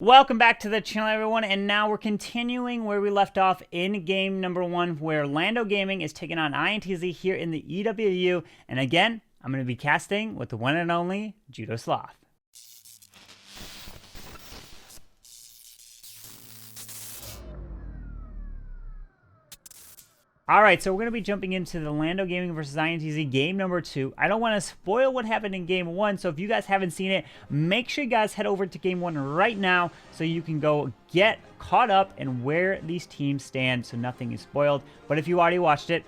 Welcome back to the channel, everyone, and now we're continuing where we left off in game number 1, where Lando Gaming is taking on INTZ here in the EWU, and again, I'm going to be casting with the one and only Judo Sloth. Alright, so we're going to be jumping into the Lando Gaming versus INTZ game number 2. I don't want to spoil what happened in game 1, so if you guys haven't seen it, make sure you guys head over to game 1 right now so you can go get caught up and where these teams stand so nothing is spoiled. But if you already watched it,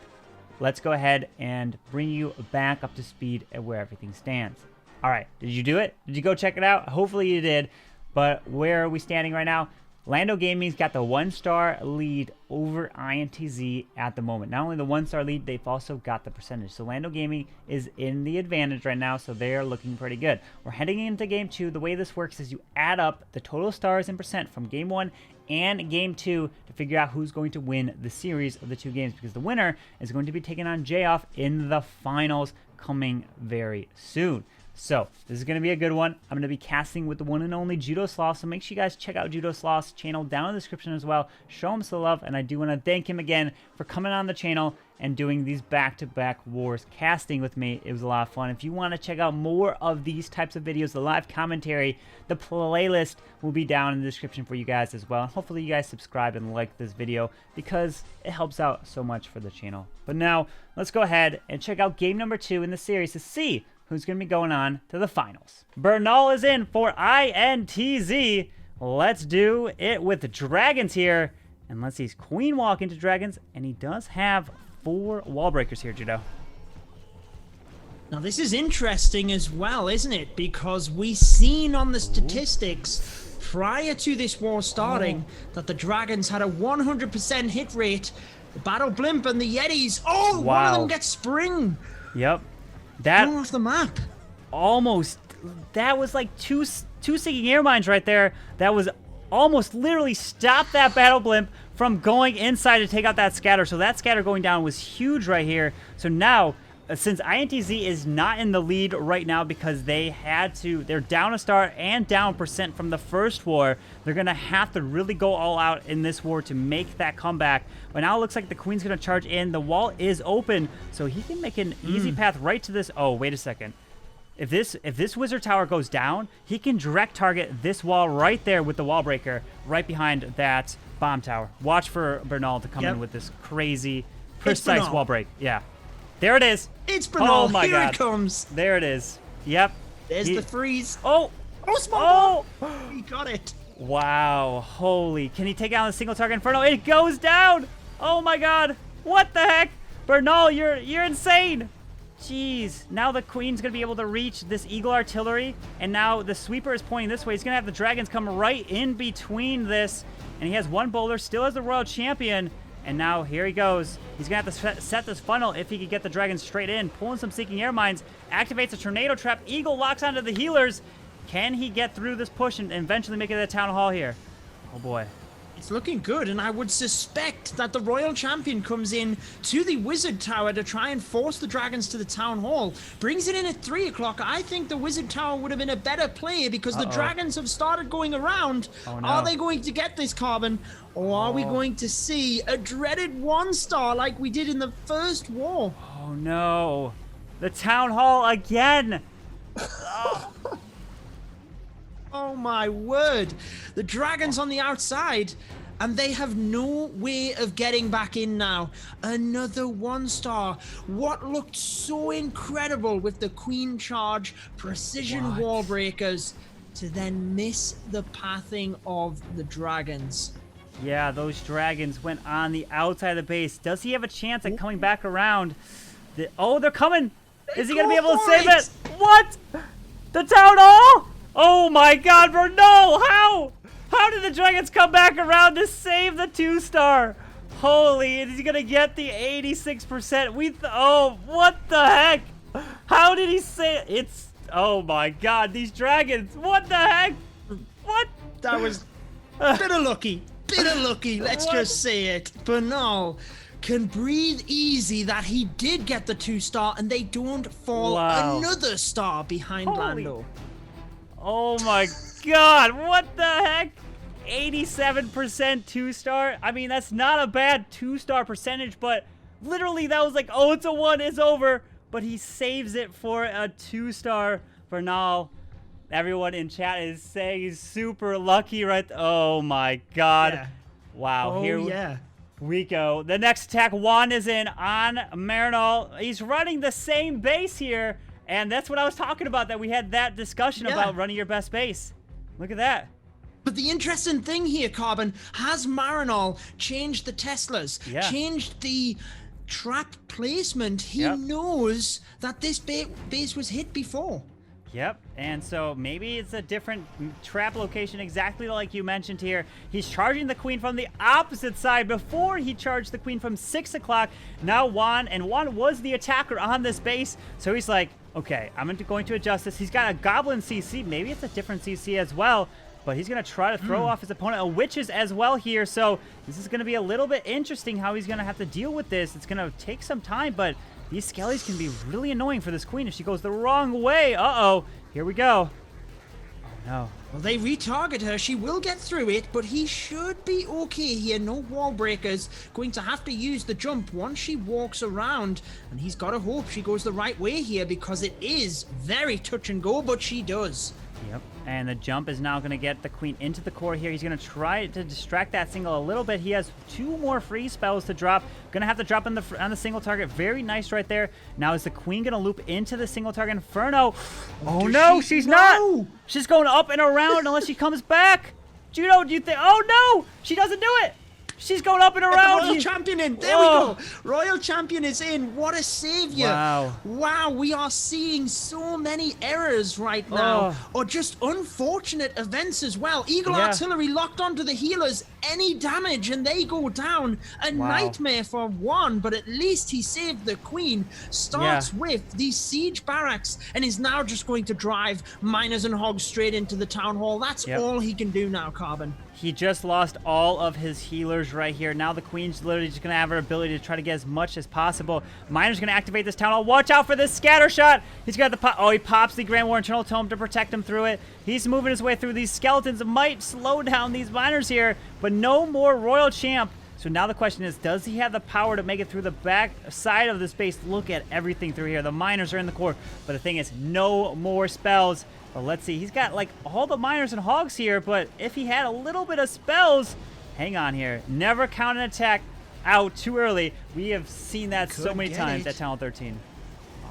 let's go ahead and bring you back up to speed at where everything stands. Alright, did you do it? Did you go check it out? Hopefully you did. But where are we standing right now? Lando Gaming's got the 1-star lead over INTZ at the moment. Not only the 1-star lead, they've also got the percentage. So Lando Gaming is in the advantage right now, so they're looking pretty good. We're heading into game 2. The way this works is you add up the total stars and percent from game 1 and game 2 to figure out who's going to win the series of the 2 games, because the winner is going to be taking on J-Off in the finals coming very soon. So, this is going to be a good one. I'm going to be casting with the one and only Judo Sloth, so make sure you guys check out Judo Sloth's channel down in the description as well. Show him some love, and I do want to thank him again for coming on the channel and doing these back-to-back wars casting with me. It was a lot of fun. If you want to check out more of these types of videos, the live commentary, the playlist will be down in the description for you guys as well. And hopefully you guys subscribe and like this video because it helps out so much for the channel. But now, let's go ahead and check out game number 2 in the series to see who's going to be going on to the finals. Bernal is in for INTZ. Let's do it with the Dragons here. And let's see, he's Queen Walk into Dragons, and he does have 4 wall breakers here, Judo. Now this is interesting as well, isn't it? Because we seen on the statistics prior to this war starting that the Dragons had a 100% hit rate. The Battle Blimp and the Yetis, one of them gets spring. Yep. That off the map. Almost. That was like two sinking air mines right there. That was almost literally stopped that Battle Blimp from going inside to take out that scatter. So that scatter going down was huge right here. So now, since INTZ is not in the lead right now because they're down a star and down percent from the first war, they're going to have to really go all out in this war to make that comeback. But now it looks like the Queen's going to charge in. The wall is open, so he can make an easy path right to this. Oh, wait a second. If this Wizard Tower goes down, he can direct target this wall right there with the wall breaker right behind that bomb tower. Watch for Bernal to come in with this crazy, precise wall break. Yeah. There it is. It's Bernal. Oh my Here God. it comes. There it is. Yep. There's the freeze. Oh. Small ball. He got it. Wow. Holy. Can he take out a single target Inferno? It goes down. Oh my God. What the heck? Bernal, you're insane. Jeez. Now the Queen's going to be able to reach this Eagle Artillery, and now the Sweeper is pointing this way. He's going to have the Dragons come right in between this, and he has 1 bowler, still has the Royal Champion. And now, here he goes. He's going to have to set this funnel if he can get the Dragons straight in. Pulling some Seeking Air Mines. Activates a Tornado Trap. Eagle locks onto the healers. Can he get through this push and eventually make it to the Town Hall here? Oh, boy. It's looking good, and I would suspect that the Royal Champion comes in to the Wizard Tower to try and force the Dragons to the Town Hall. Brings it in at 3 o'clock. I think the Wizard Tower would have been a better play because the Dragons have started going around. Oh, no. Are they going to get this Carbon, or are we going to see a dreaded 1-star like we did in the first war? Oh, no. The Town Hall again. Oh my word. The Dragons on the outside, and they have no way of getting back in now. Another 1-star. What looked so incredible with the Queen charge, precision wall breakers, to then miss the pathing of the Dragons. Yeah, those Dragons went on the outside of the base. Does he have a chance at coming back around? They're coming. Is he going to be able to save it? What? The Town Hall? Oh my God, Bernal! How? How did the Dragons come back around to save the 2-star? Holy, is he gonna get the 86%? Oh, what the heck? How did he say it? Oh my God, these Dragons! What the heck? What? That was bit of lucky. Let's just say it. Bernal can breathe easy that he did get the 2-star, and they don't fall another star behind Lando. Oh my god, what the heck? 87% 2-star. I mean, that's not a bad 2-star percentage, but literally that was like, oh, it's a 1, it's over. But he saves it for a 2-star. Bernal, everyone in chat is saying he's super lucky, right? Oh my god. Yeah. Wow. Oh, Here yeah. we go. The next attack, Juan is in on Marinol. He's running the same base here. And that's what I was talking about, that we had that discussion about running your best base. Look at that. But the interesting thing here, Carbon, has Marinol changed the Teslas, changed the trap placement? He knows that this base was hit before. Yep, and so maybe it's a different trap location, exactly like you mentioned here. He's charging the queen from the opposite side. Before he charged the queen from 6 o'clock. Now Juan, and Juan was the attacker on this base, so he's like, okay, I'm going to adjust this. He's got a goblin CC. Maybe it's a different CC as well, but he's going to try to throw off his opponent. A witches as well here, so this is going to be a little bit interesting how he's going to have to deal with this. It's going to take some time, but these skellies can be really annoying for this queen if she goes the wrong way. Uh-oh. Here we go. Oh, no. Well, they retarget her. She will get through it, but he should be okay here. No wall breakers. Going to have to use the jump once she walks around, and he's got to hope she goes the right way here because it is very touch and go, but she does. Yep, and the jump is now going to get the queen into the core here. He's going to try to distract that single a little bit. He has 2 more free spells to drop. Going to have to drop on the single target. Very nice right there. Now is the queen going to loop into the single target Inferno? Oh no, she's not. She's going up and around unless she comes back. Judo, do you think? Oh no, she doesn't do it. She's going up and around. Royal Champion in. There we go. Royal Champion is in. What a savior. Wow. Wow, we are seeing so many errors right now. Or just unfortunate events as well. Eagle Artillery locked onto the healers. Any damage and they go down. A nightmare for one, but at least he saved the queen. Starts with these siege barracks and is now just going to drive miners and hogs straight into the town hall. That's all he can do now, Carbon. He just lost all of his healers right here. Now the queen's literally just going to have her ability to try to get as much as possible. Miner's going to activate this town hall. Watch out for this scatter shot. He's got the pop. Oh, he pops the Grand War Internal Tome to protect him through it. He's moving his way through these skeletons. It might slow down these miners here, but no more Royal Champ. So now the question is, does he have the power to make it through the back side of this base? Look at everything through here. The miners are in the core, but the thing is, no more spells. But let's see. He's got, like, all the miners and hogs here, but if he had a little bit of spells... Hang on here. Never count an attack out too early. We have seen that so many times at Town 13.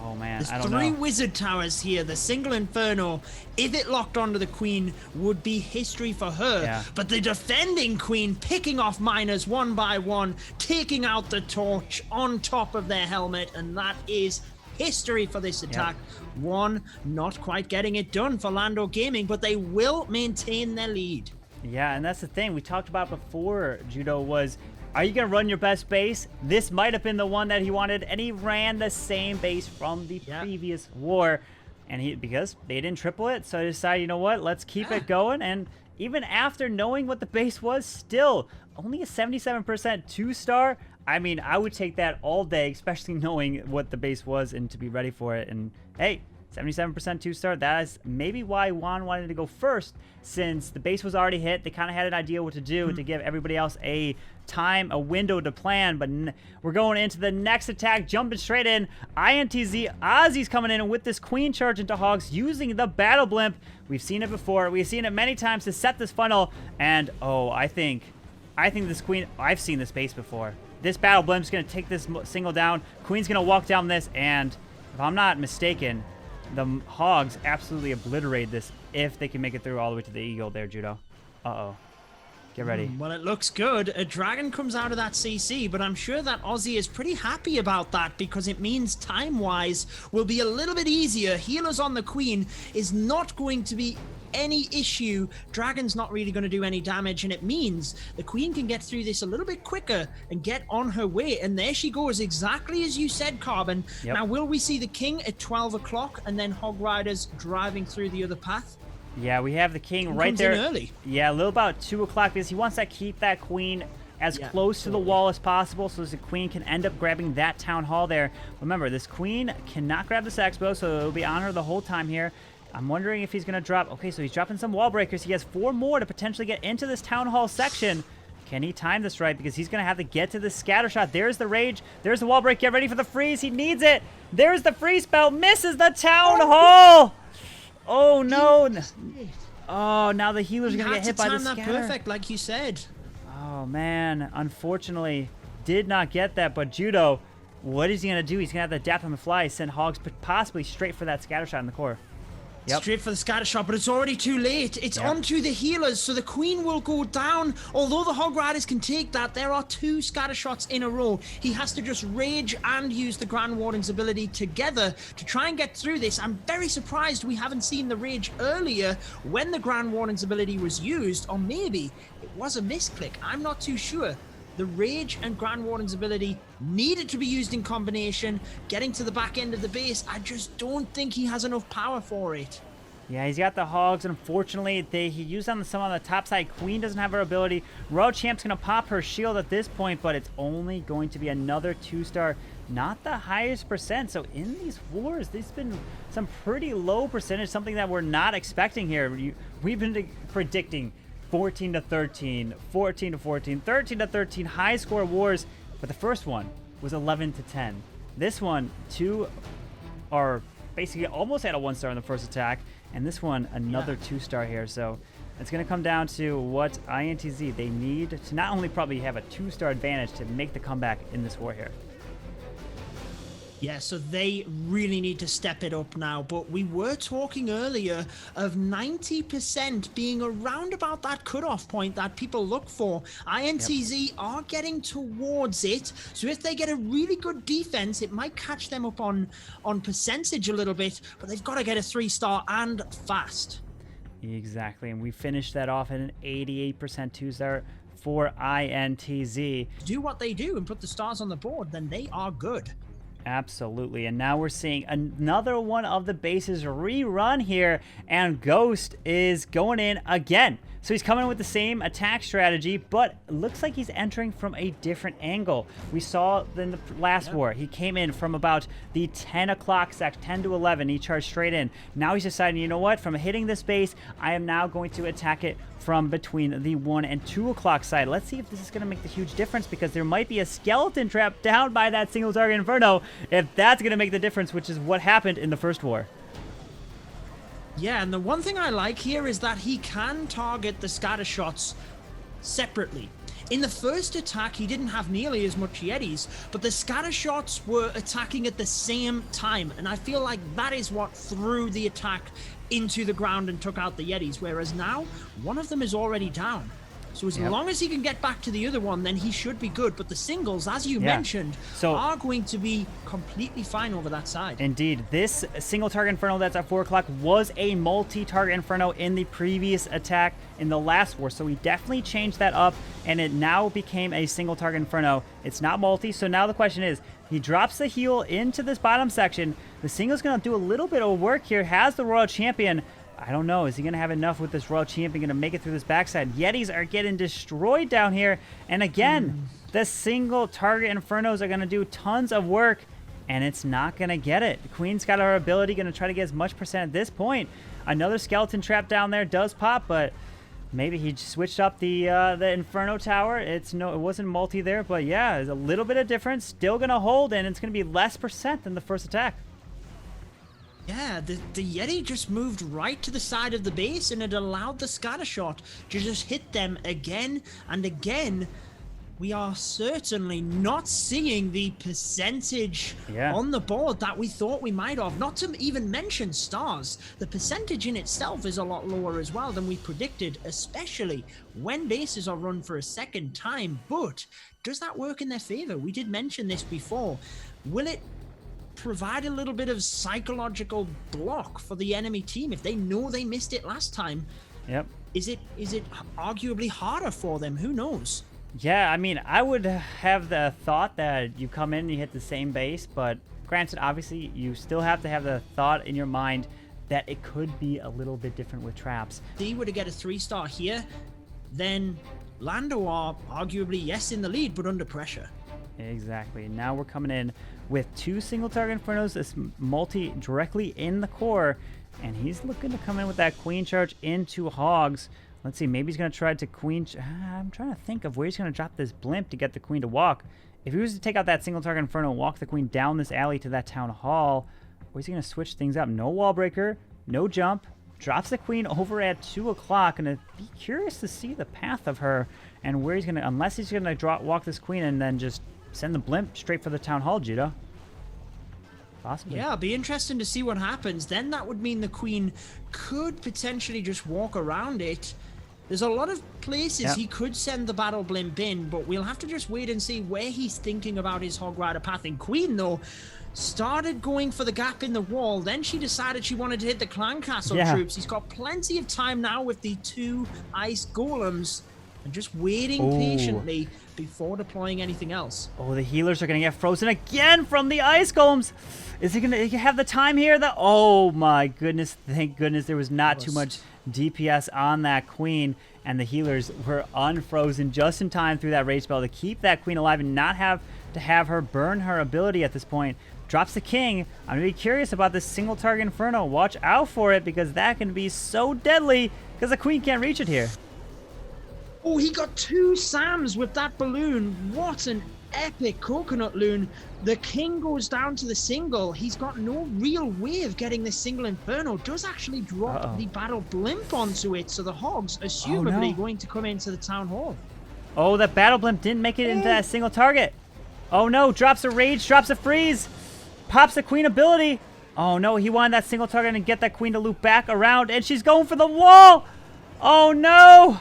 Oh, man. I don't know. There's 3 wizard towers here. The single Inferno, if it locked onto the queen, would be history for her. Yeah. But the defending queen picking off miners one by one, taking out the torch on top of their helmet, and that is history for this attack. One, not quite getting it done for Lando Gaming, but they will maintain their lead. Yeah, and that's the thing we talked about before, Judo, was, are you going to run your best base? This might have been the one that he wanted, and he ran the same base from the previous war. And because they didn't triple it, so I decided, you know what, let's keep it going. And even after knowing what the base was, still only a 77% 2-star. I mean, I would take that all day, especially knowing what the base was and to be ready for it. And hey, 77% 2-star, that is maybe why Juan wanted to go first, since the base was already hit. They kind of had an idea what to do to give everybody else a window to plan. But we're going into the next attack, jumping straight in. INTZ, Ozzy's coming in with this queen charge into hogs using the battle blimp. We've seen it before. We've seen it many times to set this funnel. And, oh, I think this queen, I've seen this base before. This battle blimp's going to take this single down. Queen's going to walk down this, and if I'm not mistaken, the hogs absolutely obliterate this if they can make it through all the way to the eagle there, Judo. Uh-oh. Get ready. Well, it looks good. A dragon comes out of that CC, but I'm sure that Aussie is pretty happy about that because it means time-wise will be a little bit easier. Healers on the queen is not going to be any issue. Dragon's not really going to do any damage, and it means the queen can get through this a little bit quicker and get on her way. And there she goes, exactly as you said, Carbon. Now, will we see the king at 12 o'clock and then hog riders driving through the other path? Yeah, we have the king right there. Early. Yeah, a little about 2 o'clock because he wants to keep that queen as close to the wall as possible so the queen can end up grabbing that town hall there. Remember, this queen cannot grab this expo, so it'll be on her the whole time here. I'm wondering if he's going to drop. Okay, so he's dropping some wall breakers. He has 4 more to potentially get into this town hall section. Can he time this right? Because he's going to have to get to the scatter shot. There's the rage. There's the wall break. Get ready for the freeze. He needs it. There's the freeze spell. Misses the town hall. Oh, no. Oh, now the healers are going to get hit by the scatter. Perfect, like you said. Oh, man. Unfortunately, did not get that. But Judo, what is he going to do? He's going to have to adapt on the fly. Send Hogs possibly straight for that scatter shot in the core. Yep. Straight for the scatter shot, but it's already too late. It's onto the healers, so the queen will go down. Although the Hog Riders can take that, there are 2 scatter shots in a row. He has to just rage and use the Grand Warden's ability together to try and get through this. I'm very surprised we haven't seen the rage earlier when the Grand Warden's ability was used, or maybe it was a misclick. I'm not too sure. The Rage and Grand Warden's ability needed to be used in combination. Getting to the back end of the base, I just don't think he has enough power for it. Yeah, he's got the Hogs. Unfortunately, he used some on the top side. Queen doesn't have her ability. Royal Champ's going to pop her shield at this point, but it's only going to be another 2-star. Not the highest percent. So in these wars, there's been some pretty low percentage, something that we're not expecting here. We've been predicting 14 to 13, 14 to 14, 13 to 13 high score wars, but the first one was 11 to 10. This one, 2 are basically almost at a 1-star in the first attack, and this one another 2-star here. So it's going to come down to what INTZ they need to not only probably have a 2-star advantage to make the comeback in this war here. Yeah, so they really need to step it up now. But we were talking earlier of 90% being around about that cutoff point that people look for. INTZ are getting towards it. So if they get a really good defense, it might catch them up on percentage a little bit. But they've got to get a 3-star and fast. Exactly, and we finished that off at an 88% 2-star for INTZ. Do what they do and put the stars on the board, then they are good. Absolutely, and now we're seeing another one of the bases rerun here, and Ghost is going in again. So he's coming in with the same attack strategy, but it looks like he's entering from a different angle. We saw in the last war, he came in from about the 10 o'clock sect, 10 to 11, he charged straight in. Now he's deciding, you know what, from hitting this base, I am now going to attack it from between the 1 and 2 o'clock side. Let's see if this is going to make the huge difference, because there might be a skeleton trap down by that single target Inferno, if that's going to make the difference, which is what happened in the first war. Yeah, and the one thing I like here is that he can target the scatter shots separately. In the first attack, he didn't have nearly as much Yetis, but the scatter shots were attacking at the same time, and I feel like that is what threw the attack into the ground and took out the Yetis, whereas now, one of them is already down. So as long as he can get back to the other one, then he should be good. But the singles, as you mentioned, are going to be completely fine over that side. Indeed. This single target Inferno that's at 4 o'clock was a multi-target Inferno in the previous attack in the last war. So we definitely changed that up, and it now became a single target Inferno. It's not multi. So now the question is, he drops the heal into this bottom section. The single's going to do a little bit of work here, has the Royal Champion. I don't know. Is he going to have enough with this Royal Champion, going to make it through this backside? Yetis are getting destroyed down here. And again, the single target Infernos are going to do tons of work, and it's not going to get it. The Queen's got her ability, going to try to get as much percent at this point. Another skeleton trap down there does pop, but maybe he switched up the Inferno Tower. It wasn't multi there, but yeah, there's a little bit of difference. Still going to hold, and it's going to be less percent than the first attack. Yeah, the Yeti just moved right to the side of the base, and it allowed the scatter shot to just hit them again and again. We are certainly not seeing the percentage on the board that we thought we might have. Not to even mention stars. The percentage in itself is a lot lower as well than we predicted, especially when bases are run for a second time. But does that work in their favor? We did mention this before. Will it provide a little bit of psychological block for the enemy team if they know they missed it last time? Yep. Is it arguably harder for them? Who knows? Yeah, I mean, I would have the thought that you come in and you hit the same base, but granted, obviously, you still have to have the thought in your mind that it could be a little bit different with traps. If he were to get a 3-star here, then Lando are arguably, yes, in the lead, but under pressure. Exactly. Now we're coming in with 2 single target Infernos, this multi directly in the core, And he's looking to come in with that queen charge into hogs. Let's see, maybe he's going to try to queen... I'm trying to think of where he's going to drop this blimp to get the queen to walk. If he was to take out that single target Inferno and walk the queen down this alley to that town hall, or is he going to switch things up? No wall breaker, no jump. Drops the queen over at 2 o'clock, and I'd be curious to see the path of her and where he's going to... Unless he's going to walk this queen and then just send the blimp straight for the town hall, Judo. Possibly. Yeah, it'll be interesting to see what happens. Then that would mean the queen could potentially just walk around it. There's a lot of places he could send the battle blimp in, but we'll have to just wait and see where he's thinking about his Hog Rider pathing. Queen, though, started going for the gap in the wall. Then she decided she wanted to hit the clan castle troops. He's got plenty of time now with the 2 ice golems and just waiting patiently before deploying anything else. Oh, the healers are going to get frozen again from the ice golems. Is he going to have the time here? Oh, my goodness. Thank goodness there was not too much DPS on that queen, and the healers were unfrozen just in time through that rage spell to keep that queen alive and not have to have her burn her ability at this point. Drops the king. I'm going to be curious about this single target Inferno. Watch out for it, because that can be so deadly because the queen can't reach it here. Oh, he got 2 Sams with that balloon. What an epic coconut loon. The king goes down to the single. He's got no real way of getting this single Inferno. Does actually drop the battle blimp onto it, so the hogs assumably going to come into the town hall. Oh, that battle blimp didn't make it into that single target. Oh no, drops a rage, drops a freeze, pops the queen ability. Oh no, he wanted that single target and get that queen to loop back around, and she's going for the wall. Oh no!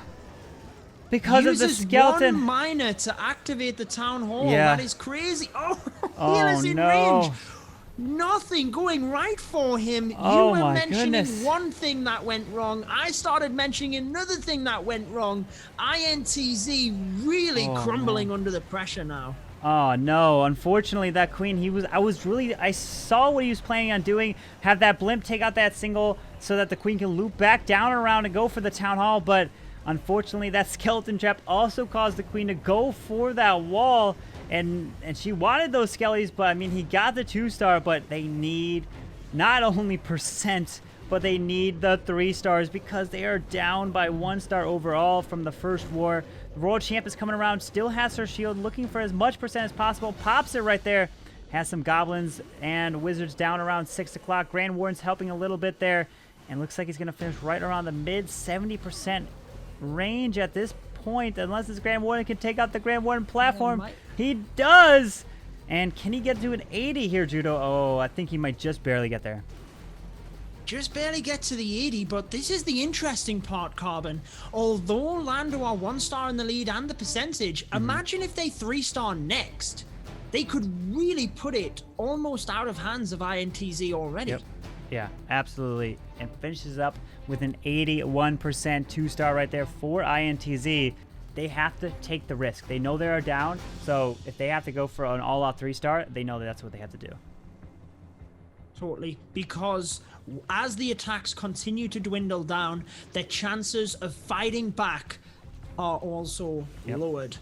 Because of the skeleton. One miner to activate the town hall. Yeah. That is crazy. Oh, healers in range. Nothing going right for him. Oh, you were my mentioning goodness. one thing that went wrong. I started mentioning another thing that went wrong. INTZ really crumbling under the pressure now. Oh no, unfortunately that queen, I saw what he was planning on doing, have that blimp take out that single so that the queen can loop back down around and go for the town hall, but unfortunately that skeleton trap also caused the queen to go for that wall, and she wanted those skellies, but I mean he got the 2-star, but they need not only percent, but they need the 3 stars because they are down by 1 star overall from the first war. The Royal Champ is coming around, still has her shield, looking for as much percent as possible, pops it right there. Has some goblins and wizards down around 6 o'clock. Grand Warden's helping a little bit there, and looks like he's going to finish right around the mid 70% range at this point, unless this Grand Warden can take out the Grand Warden platform. He does! And can he get to an 80 here, Judo? Oh, I think he might just barely get there. Just barely get to the 80, but this is the interesting part, Carbon. Although Lando are 1 star in the lead and the percentage, imagine if they 3-star next. They could really put it almost out of hands of INTZ already. Yep. Yeah, absolutely. And finishes up with an 81% 2-star right there for INTZ. They have to take the risk. They know they're down, so if they have to go for an all-out 3-star, they know that's what they have to do. Totally, because as the attacks continue to dwindle down, their chances of fighting back are also lowered.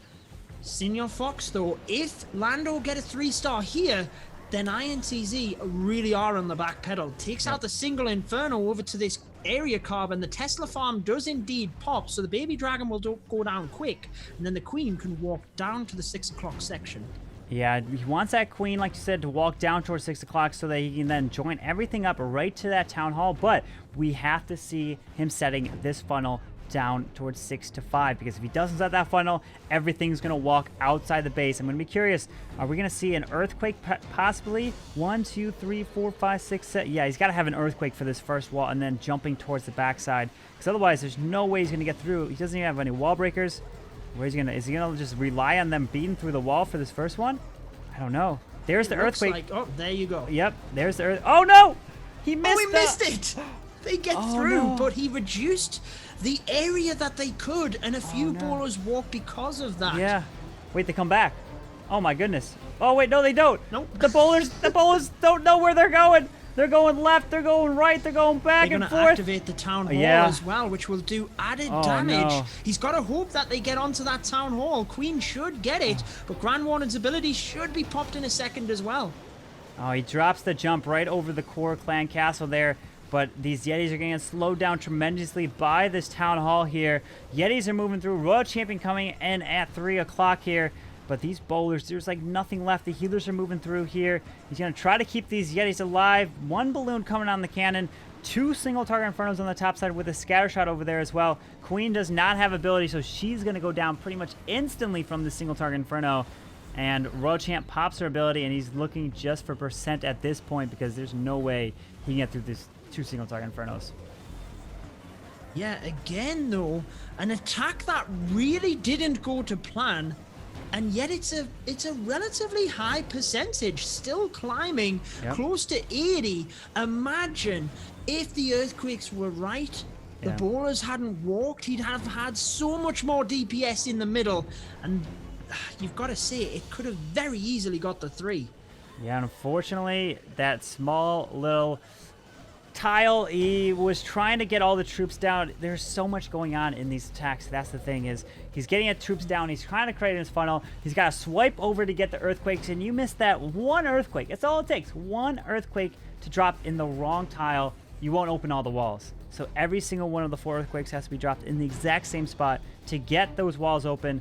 Senior Fox, though, if Lando get a 3-star here, then INTZ really are on the back pedal. Takes out the single Inferno over to this area, Carbon. The Tesla farm does indeed pop, so the baby dragon will go down quick, and then the queen can walk down to the 6 o'clock section. Yeah, he wants that queen, like you said, to walk down towards 6 o'clock so that he can then join everything up right to that town hall. But we have to see him setting this funnel down towards 6 to 5, because if he doesn't set that funnel, everything's going to walk outside the base. I'm going to be curious, are we going to see an earthquake possibly? 1, 2, 3, 4, 5, 6, 7. Yeah, he's got to have an earthquake for this first wall and then jumping towards the backside, because otherwise there's no way he's going to get through. He doesn't even have any wall breakers. Is he gonna just rely on them beating through the wall for this first one? I don't know. There's the earthquake. Like, oh, there you go. Yep, there's the earth. Oh no! He missed. Oh, he missed it. They get through, but he reduced the area that they could, and a few bowlers walk because of that. Yeah. Wait, they come back. Oh my goodness. Oh wait, no, they don't. Nope. The bowlers don't know where they're going. They're going left, they're going right, they're going back and forth. They're going to activate the town hall as well, which will do added damage. No. He's got to hope that they get onto that town hall. Queen should get it, but Grand Warden's ability should be popped in a second as well. Oh, he drops the jump right over the core clan castle there. But these Yetis are getting slowed down tremendously by this Town Hall here. Yetis are moving through. Royal Champion coming in at 3 o'clock here. But these bowlers, there's like nothing left. The healers are moving through here. He's going to try to keep these Yetis alive. One balloon coming on the cannon. 2 single target Infernos on the top side with a scatter shot over there as well. Queen does not have ability, so she's going to go down pretty much instantly from the single target Inferno. And Royal Champ pops her ability, and he's looking just for percent at this point because there's no way he can get through this 2 single target Infernos. Yeah, again though, an attack that really didn't go to plan, and yet it's a relatively high percentage, still climbing close to 80. Imagine if the earthquakes were right, the bowlers hadn't walked, he'd have had so much more DPS in the middle, and you've got to say it could have very easily got the 3. Yeah, unfortunately, that small little tile, he was trying to get all the troops down. There's so much going on in these attacks. That's the thing, is he's getting the troops down. He's trying to create his funnel. He's got to swipe over to get the earthquakes, and you missed that one earthquake. That's all it takes. One earthquake to drop in the wrong tile. You won't open all the walls. So every single one of the 4 earthquakes has to be dropped in the exact same spot to get those walls open.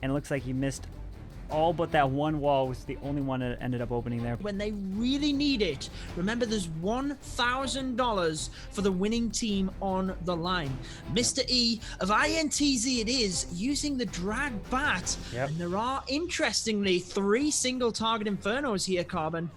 And it looks like he missed all but that one wall, was the only one that ended up opening there. When they really need it, remember there's $1,000 for the winning team on the line. Mr. E of INTZ it is, using the drag bat. And there are, interestingly, 3 single target Infernos here, Carbon.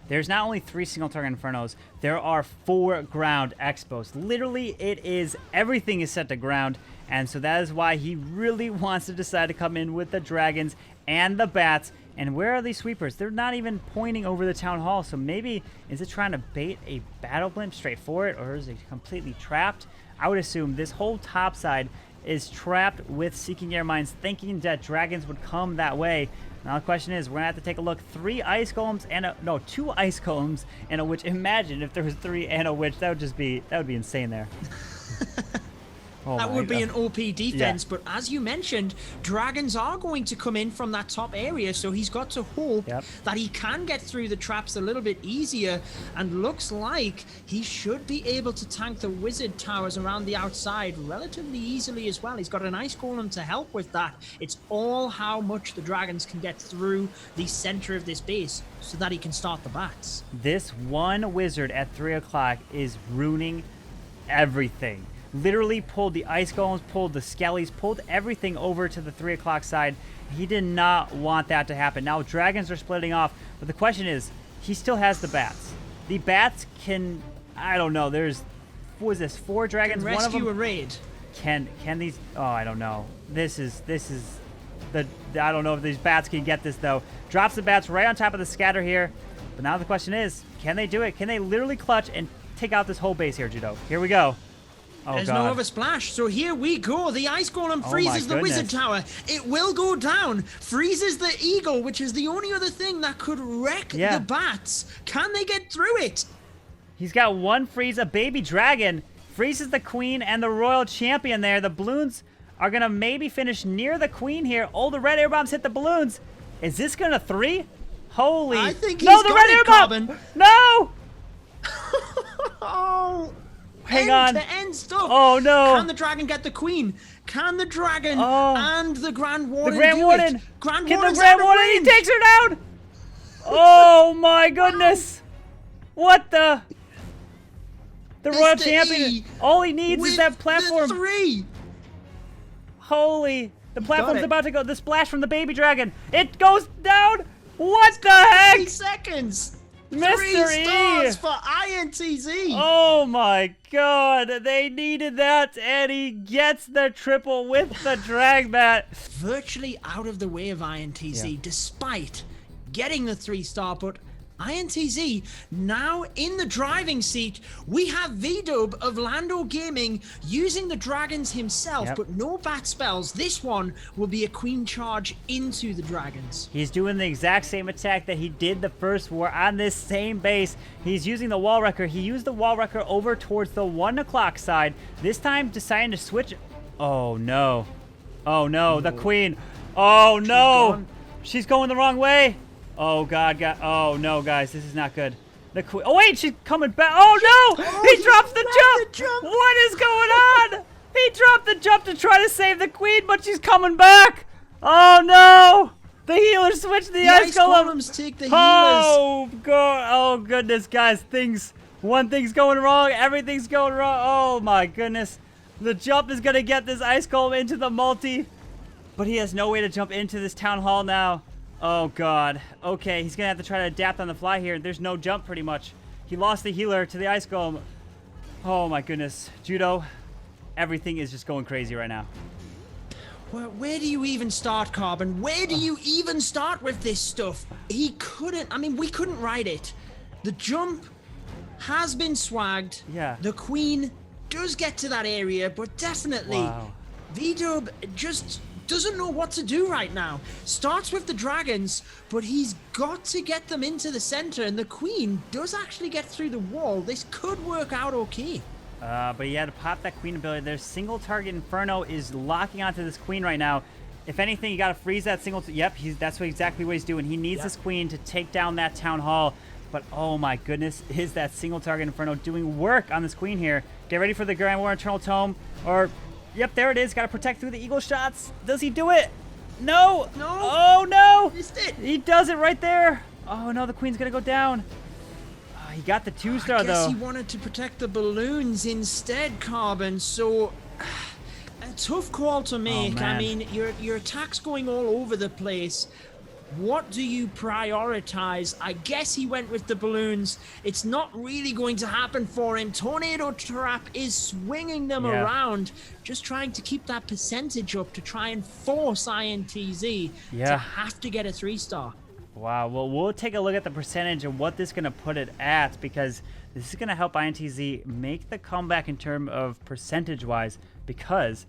There's not only 3 single target Infernos, there are 4 ground expos. Literally, it is, everything is set to ground. And so that is why he really wants to decide to come in with the dragons and the bats. And where are these sweepers? They're not even pointing over the town hall. So maybe, is it trying to bait a battle blimp straight for it, or is it completely trapped? I would assume this whole top side is trapped with Seeking Air Mines, thinking that dragons would come that way. Now the question is, we're gonna have to take a look. 3 ice golems and no, 2 ice golems and a witch. Imagine if there was 3 and a witch. That would be insane there. Oh, that would be an OP defense, but as you mentioned, dragons are going to come in from that top area, so he's got to hope that he can get through the traps a little bit easier, and looks like he should be able to tank the wizard towers around the outside relatively easily as well. He's got an ice golem to help with that. It's all how much the dragons can get through the center of this base so that he can start the bats. This one wizard at 3 o'clock is ruining everything. Literally pulled the ice golems, pulled the skellies, pulled everything over to the 3 o'clock side. He did not want that to happen. Now dragons are splitting off, but the question is, he still has the bats. The bats can, I don't know, there's, what was this, 4 dragons? Can rescue one of them, a raid. Can these, oh, I don't know. This is the, I don't know if these bats can get this though. Drops the bats right on top of the scatter here. But now the question is, can they do it? Can they literally clutch and take out this whole base here, Judo? Here we go. Oh, there's God. no other splash, so here we go. The ice golem freezes the wizard tower. It will go down. Freezes the eagle, which is the only other thing that could wreck the bats. Can they get through it? He's got 1 freeze, a baby dragon. Freezes the queen and the royal champion there. The balloons are going to maybe finish near the queen here. Oh, the red air bombs hit the balloons. Is this going to 3? Holy. I think no, the red air bomb. No. Oh. Hang on. End-to-end stuff. Oh, no. Can the dragon get the queen? Can the dragon and the Grand Warden the Grand Warden. Grand Can Warden's the Grand out of Warden? He range. takes her down. Oh, my goodness. What the? The Royal Champion. All he needs is that platform. The 3. Holy. The platform's about to go. The splash from the baby dragon. It goes down. What the heck? 3 seconds. Mr. 3 stars E. for INTZ. Oh my God, they needed that, and he gets the triple with the drag bat. Virtually out of the way of INTZ, despite getting the 3-star, but INTZ now in the driving seat. We have V-Dub of Lando Gaming using the dragons himself, but no bat spells. This one will be a queen charge into the dragons. He's doing the exact same attack that he did the first war on this same base. He's using the wall wrecker. He used the wall wrecker over towards the 1 o'clock side. This time deciding to switch. Oh no. Oh no, the queen. Oh no. She's going the wrong way. Oh God, oh no, guys, this is not good. The queen. Oh wait, she's coming back. Oh no! He drops the jump. What is going on? He dropped the jump to try to save the queen, but she's coming back. Oh no! The healer switched the ice golem. Golems take the healers. Oh god! Oh goodness, guys! One thing's going wrong. Everything's going wrong. Oh my goodness! The jump is gonna get this ice golem into the multi, but he has no way to jump into this town hall now. Oh god. Okay, he's gonna have to try to adapt on the fly here. There's no jump pretty much. He lost the healer to the ice golem. Oh my goodness. Judo, everything is just going crazy right now. Where do you even start, Carbon? Where do you even start with this stuff? He couldn't, I mean, we couldn't ride it. The jump has been swagged. Yeah. The queen does get to that area, but definitely Wow. V-Dub just doesn't know what to do right now. Starts with the dragons, but he's got to get them into the center, and the queen does actually get through the wall. This could work out okay. But he had to pop that queen ability. Their single target Inferno is locking onto this queen right now. If anything, you got to freeze that single. Yep, that's exactly what he's doing. He needs this queen to take down that town hall. But oh my goodness, is that single target Inferno doing work on this queen here? Get ready for the Grand War Eternal Tome. Or, yep, there it is. Got to protect through the eagle shots. Does he do it? No. No. Oh no. Missed it. He does it right there. Oh no, the queen's gonna go down. He got the 2-star though. I guess he wanted to protect the balloons instead, Carbon. So a tough call to make. I mean, your attack's going all over the place. What do you prioritize? I guess he went with the balloons. It's not really going to happen for him. Tornado Trap is swinging them around, just trying to keep that percentage up to try and force INTZ to have to get a 3-star. Wow, well, we'll take a look at the percentage and what this is going to put it at, because this is going to help INTZ make the comeback in terms of percentage-wise, because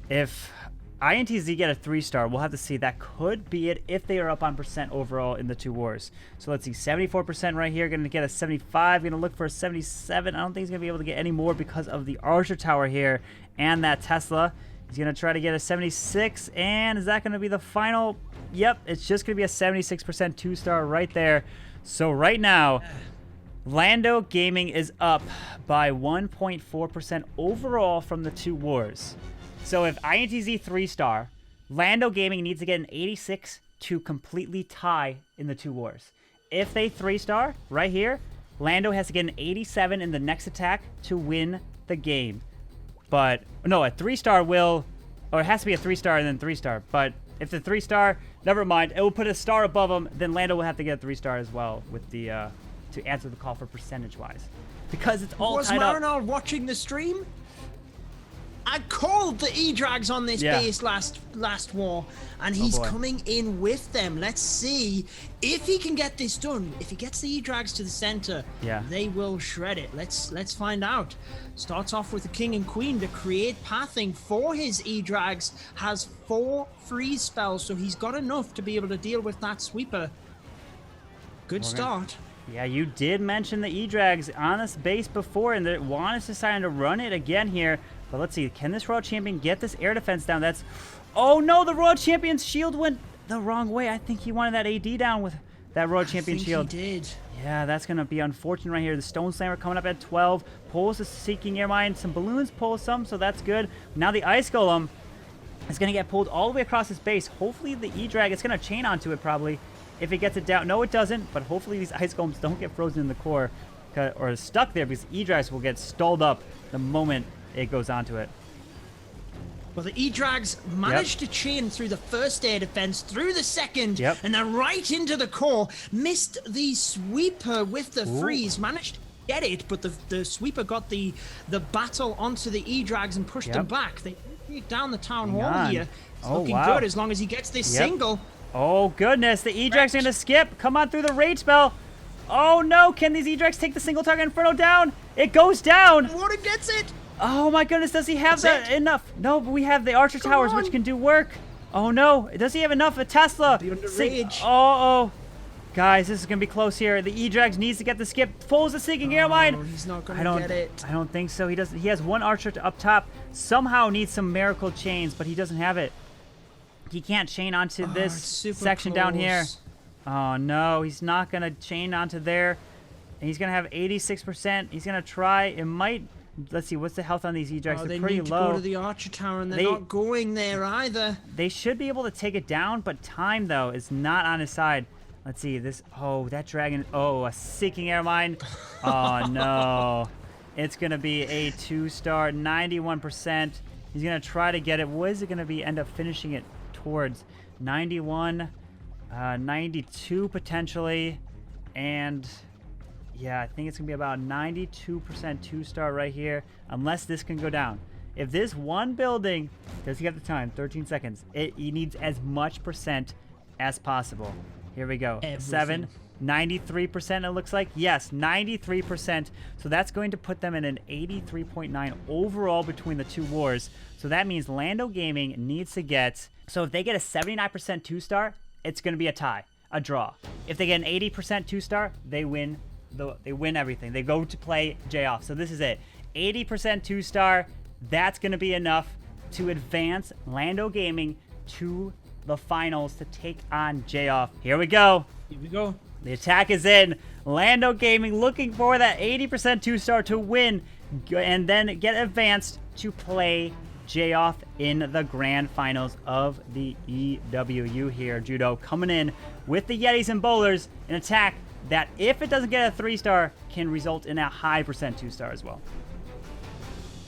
if INTZ get a 3-star, we'll have to see. That could be it if they are up on percent overall in the two wars. So let's see, 74% right here, going to get a 75, going to look for a 77. I don't think he's going to be able to get any more because of the Archer Tower here and that Tesla. He's going to try to get a 76, and is that going to be the final? Yep, it's just going to be a 76% 2-star right there. So right now, Lando Gaming is up by 1.4% overall from the two wars. So if INTZ 3-star, Lando Gaming needs to get an 86 to completely tie in the two wars. If they 3-star right here, Lando has to get an 87 in the next attack to win the game. But no, a 3-star will, or it has to be a 3-star and then 3-star. But if the 3-star, never mind, it will put a star above him. Then Lando will have to get a 3-star as well with the to answer the call for percentage-wise, because it's all tied up. Was Marinol watching the stream? I called the E-Drags on this base last war, and he's coming in with them. Let's see if he can get this done. If he gets the E-Drags to the center, they will shred it. Let's find out. Starts off with the King and Queen to create pathing for his E-Drags. Has 4 freeze spells, so he's got enough to be able to deal with that sweeper. Good start. Yeah, you did mention the E-Drags on this base before, and that Juan is deciding to run it again here. But let's see, can this Royal Champion get this air defense down? That's, oh no, the Royal Champion's shield went the wrong way. I think he wanted that AD down with that Royal Champion shield. He did. Yeah, that's going to be unfortunate right here. The Stone Slammer coming up at 12. Pulls the Seeking Air Mine. Some balloons pull some, so that's good. Now the Ice Golem is going to get pulled all the way across his base. Hopefully the E-Drag, it's going to chain onto it probably if it gets it down. No, it doesn't, but hopefully these Ice Golems don't get frozen in the core or stuck there, because E-Drags will get stalled up the moment it goes onto it. Well, the E-Drags managed to chain through the first air defense, through the second, and then right into the core. Missed the sweeper with the freeze. Managed to get it, but the sweeper got the battle onto the E-Drags and pushed them back. They take down the town hall here. It's looking good as long as he gets this single. Oh, goodness. The E-Drags are going to skip. Come on through the rage spell. Oh, no. Can these E-Drags take the single target Inferno down? It goes down. Water gets it. Oh my goodness, does he have enough? No, but we have the Archer Towers, which can do work. Oh no, does he have enough? A Tesla. Oh, guys, this is going to be close here. The E-Drags needs to get the skip. Pulls the Seeking Air Mine. He's not going to get it. I don't think so. He doesn't. He has one Archer up top. Somehow needs some miracle chains, but he doesn't have it. He can't chain onto this section down here. Oh no, he's not going to chain onto there. And he's going to have 86%. He's going to try. It might... Let's see, what's the health on these ejects? Oh, they're they pretty need to low. go to the Archer Tower, and they're not going there either. They should be able to take it down, but time, though, is not on his side. Let's see, this... Oh, that dragon... Oh, a Seeking Air Mine. Oh, no. It's going to be a 2-star, 91%. He's going to try to get it. What is it going to be? End up finishing it towards 91, 92 potentially, and... Yeah, I think it's going to be about 92% 2-star right here, unless this can go down. If this one building, does he have the time? 13 seconds. He needs as much percent as possible. Here we go. Everything. 7, 93% it looks like. Yes, 93%. So that's going to put them in an 83.9 overall between the two wars. So that means Lando Gaming needs to get... So if they get a 79% 2-star, it's going to be a tie, a draw. If they get an 80% 2-star, they win. They win everything. They go to play Jay off. So this is it. 80% 2-star. That's going to be enough to advance Lando Gaming to the finals to take on Jay off. Here we go. Here we go. The attack is in. Lando Gaming looking for that 80% 2-star to win and then get advanced to play Jay off in the grand finals of the EWU here. Judo coming in with the Yetis and Bowlers. An attack that, if it doesn't get a 3-star, can result in a high percent 2-star as well.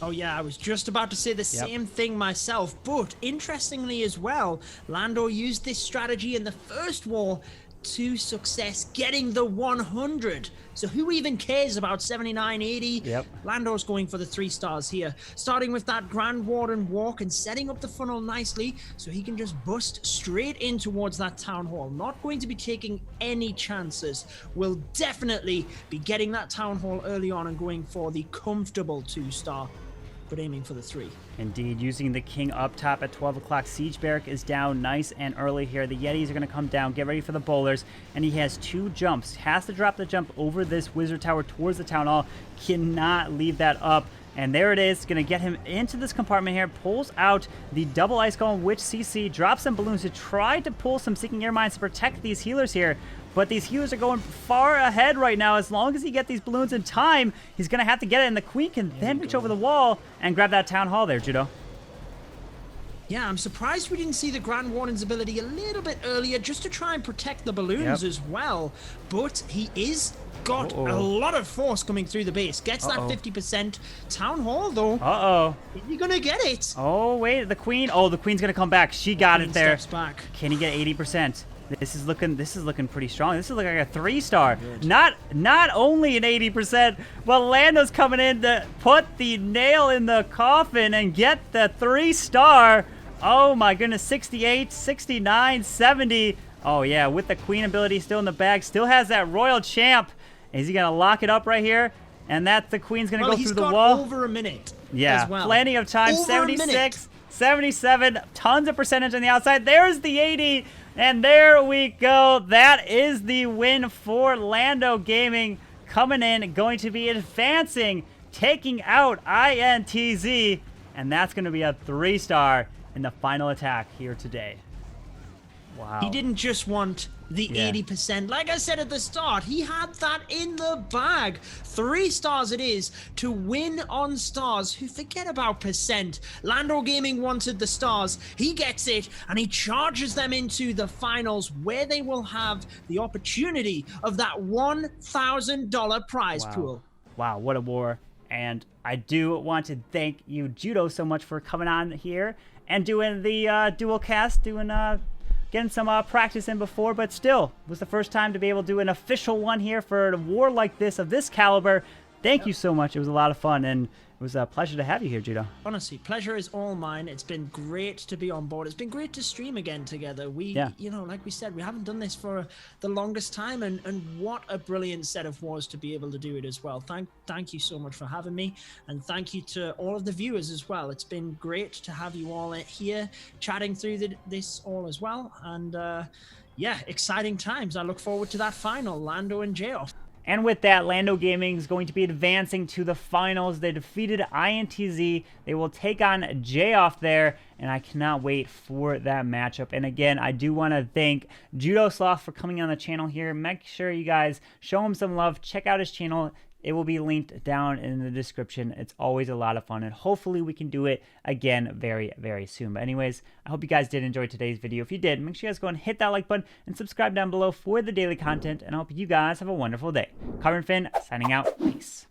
Oh yeah, I was just about to say the same thing myself, but interestingly as well, Lando used this strategy in the first war to success, getting the 100. So who even cares about 79, 80? Yep. Lando's going for the 3 stars here, starting with that Grand Warden walk and setting up the funnel nicely so he can just bust straight in towards that town hall. Not going to be taking any chances. Will definitely be getting that town hall early on and going for the comfortable 2-star, but aiming for the 3. Indeed, using the king up top at 12 o'clock. Siege Barrack is down nice and early here. The Yetis are going to come down. Get ready for the bowlers. And he has 2 jumps. Has to drop the jump over this wizard tower towards the town hall. Cannot leave that up. And there it is. Going to get him into this compartment here. Pulls out the double ice golem, which CC drops some balloons to try to pull some Seeking Air Mines to protect these healers here. But these healers are going far ahead right now. As long as he gets these balloons in time, he's going to have to get it. And the queen can then reach over the wall and grab that town hall there, Judo. Yeah, I'm surprised we didn't see the Grand Warden's ability a little bit earlier just to try and protect the balloons as well. But he is got a lot of force coming through the base. Gets that 50% town hall, though. Is he going to get it? Oh, wait, the queen. Oh, the queen's going to come back. She got it there. Steps back. Can he get 80%? This is looking pretty strong. This is looking like a 3-star. Not only an 80%, but Lando's coming in to put the nail in the coffin and get the 3-star. Oh my goodness, 68, 69, 70. Oh yeah, with the queen ability still in the bag, still has that royal champ. Is he gonna lock it up right here? And that's the queen's gonna go through the wall. Over a minute. Yeah, as well. Plenty of time. Over 76, 77, tons of percentage on the outside. There's the 80. And there we go. That is the win for Lando Gaming. Coming in, going to be advancing, taking out INTZ. And that's going to be a 3-star in the final attack here today. Wow. He didn't just want the 80%. Like I said at the start, he had that in the bag. 3 stars it is to win on stars. Who forget about percent. Lando Gaming wanted the stars. He gets it, and he charges them into the finals where they will have the opportunity of that $1,000 prize pool. Wow, what a war. And I do want to thank you, Judo, so much for coming on here and doing the dual cast, getting some practice in before, but still, it was the first time to be able to do an official one here for a war like this, of this caliber. Thank you so much. It was a lot of fun, and it was a pleasure to have you here, Judo. Honestly, pleasure is all mine. It's been great to be on board. It's been great to stream again together. We, you know, like we said, we haven't done this for the longest time, and what a brilliant set of wars to be able to do it as well. Thank you so much for having me, and thank you to all of the viewers as well. It's been great to have you all here chatting through this all as well, and yeah, exciting times. I look forward to that final, Lando and Jay off. And with that, Lando Gaming is going to be advancing to the finals. They defeated INTZ. They will take on Jay off there, and I cannot wait for that matchup. And again, I do want to thank Judo Sloth for coming on the channel here. Make sure you guys show him some love. Check out his channel. It will be linked down in the description. It's always a lot of fun, and hopefully we can do it again very, very soon. But anyways, I hope you guys did enjoy today's video. If you did, make sure you guys go and hit that like button and subscribe down below for the daily content, and I hope you guys have a wonderful day. CarbonFin signing out. Peace.